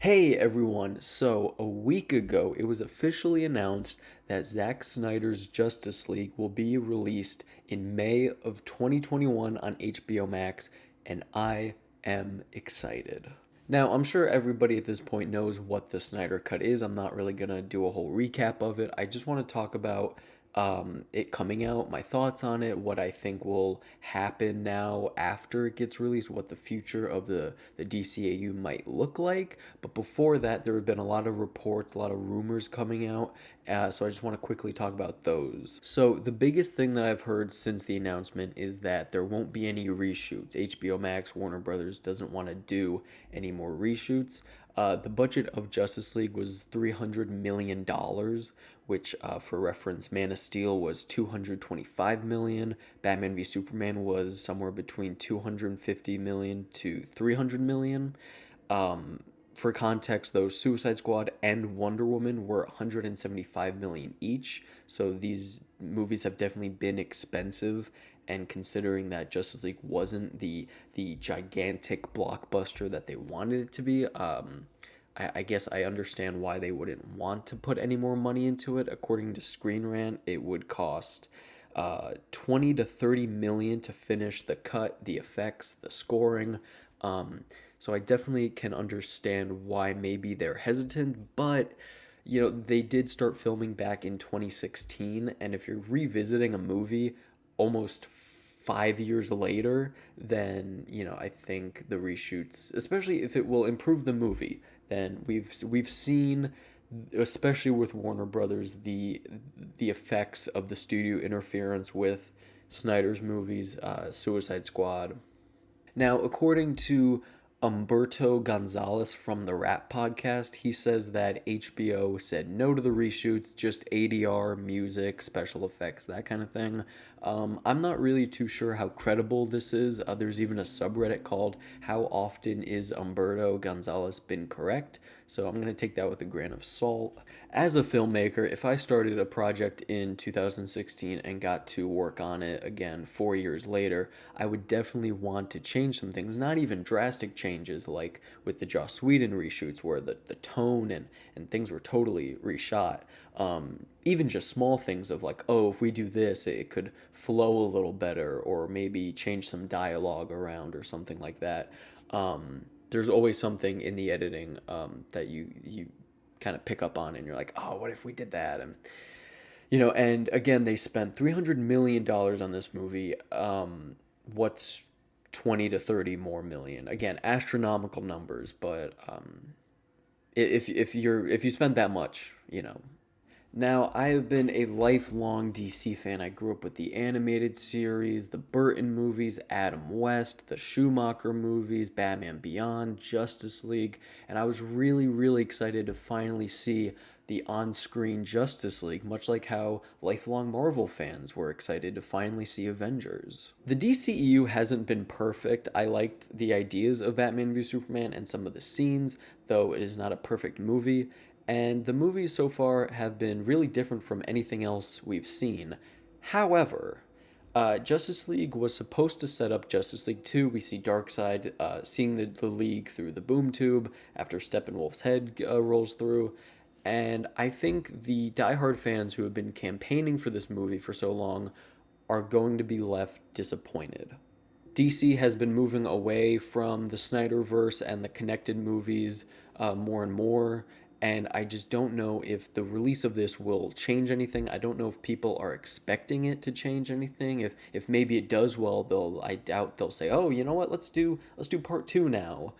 Hey everyone, so a week ago it was officially announced that Zack Snyder's Justice League will be released in May of 2021 on HBO Max, and I am excited. Now, I'm sure everybody at this point knows what the Snyder Cut is. I'm not really gonna do a whole recap of it. I just want to talk about it coming out, my thoughts on it, what I think will happen now after it gets released, what the future of the DCEU might look like. But before that, there have been a lot of reports, a lot of rumors coming out. So I just want to quickly talk about those. So the biggest thing that I've heard since the announcement is that there won't be any reshoots. HBO Max, Warner Brothers doesn't want to do any more reshoots. The budget of Justice League was $300 million, which, for reference, Man of Steel was 225 million. Batman v Superman was somewhere between 250 million to 300 million. For context, though, Suicide Squad and Wonder Woman were 175 million each. So these movies have definitely been expensive. And considering that Justice League wasn't the gigantic blockbuster that they wanted it to be, I guess I understand why they wouldn't want to put any more money into it. According to Screen Rant, it would cost 20 to 30 million to finish the cut, the effects, the scoring. So I definitely can understand why maybe they're hesitant, but they did start filming back in 2016, and if you're revisiting a movie almost 5 years later, then I think the reshoots, especially if it will improve the movie, then we've seen, especially with Warner Brothers, the effects of the studio interference with Snyder's movies, Suicide Squad. Now, according to Umberto Gonzalez from the Rap Podcast, he says that HBO said no to the reshoots, just ADR, music, special effects, that kind of thing. I'm not really too sure how credible this is. There's even a subreddit called How Often Is Umberto Gonzalez Been Correct? So I'm going to take that with a grain of salt. As a filmmaker, if I started a project in 2016 and got to work on it again 4 years later, I would definitely want to change some things, not even drastic changes like with the Joss Whedon reshoots where the tone and things were totally reshot. Even just small things of like, oh, if we do this, it could flow a little better, or maybe change some dialogue around or something like that. There's always something in the editing that you kind of pick up on, and you're like, oh, what if we did that? And again, they spent $300 million on this movie. What's 20 to 30 more million? Again, astronomical numbers, but if you spend that much, Now, I have been a lifelong DC fan. I grew up with the animated series, the Burton movies, Adam West, the Schumacher movies, Batman Beyond, Justice League, and I was really, really excited to finally see the on-screen Justice League, much like how lifelong Marvel fans were excited to finally see Avengers. The DCEU hasn't been perfect. I liked the ideas of Batman v Superman and some of the scenes, though it is not a perfect movie. And the movies so far have been really different from anything else we've seen. However, Justice League was supposed to set up Justice League 2. We see Darkseid seeing the League through the boom tube after Steppenwolf's head rolls through. And I think the diehard fans who have been campaigning for this movie for so long are going to be left disappointed. DC has been moving away from the Snyderverse and the connected movies more and more, and I just don't know if the release of this will change anything. I don't know if people are expecting it to change anything. If maybe it does well, I doubt they'll say, "Oh, you know what? Let's do part 2 now."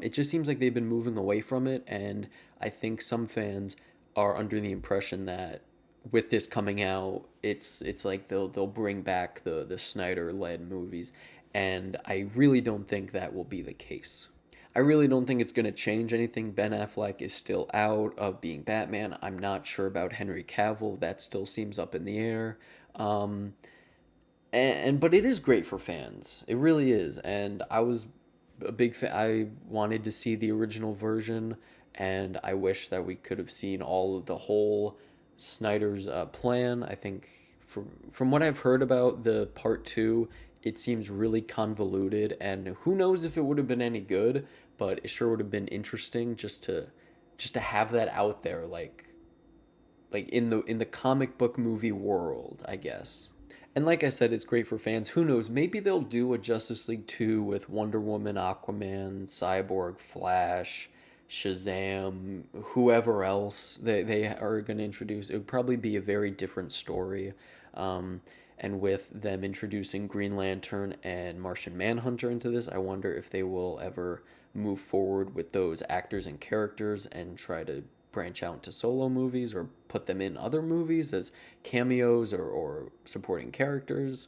It just seems like they've been moving away from it, and I think some fans are under the impression that with this coming out, it's like they'll bring back the Snyder led movies, and I really don't think that will be the case. I really don't think it's going to change anything. Ben Affleck is still out of being Batman. I'm not sure about Henry Cavill. That still seems up in the air. Um, but it is great for fans. It really is. And I was a big fan. I wanted to see the original version, and I wish that we could have seen all of the whole Snyder's plan. I think from what I've heard about the part 2, it seems really convoluted, and who knows if it would have been any good. but it sure would have been interesting just to have that out there, like in the comic book movie world, I guess. And like I said, it's great for fans. Who knows? Maybe they'll do a Justice League 2 with Wonder Woman, Aquaman, Cyborg, Flash, Shazam, whoever else they are going to introduce. It would probably be a very different story. Um, and with them introducing Green Lantern and Martian Manhunter into this, I wonder if they will ever move forward with those actors and characters and try to branch out into solo movies or put them in other movies as cameos or supporting characters.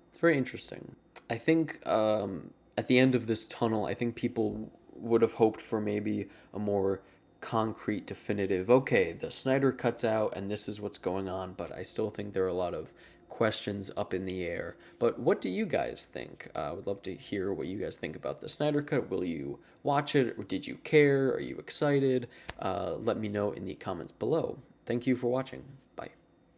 It's very interesting. I think at the end of this tunnel, I think people would have hoped for maybe a more concrete, definitive, okay, the Snyder cuts out and this is what's going on, but I still think there are a lot of questions up in the air. But what do you guys think? I would love to hear what you guys think about the Snyder cut. Will you watch it, or did you care? Are you excited? Let me know in the comments below. Thank you for watching. Bye.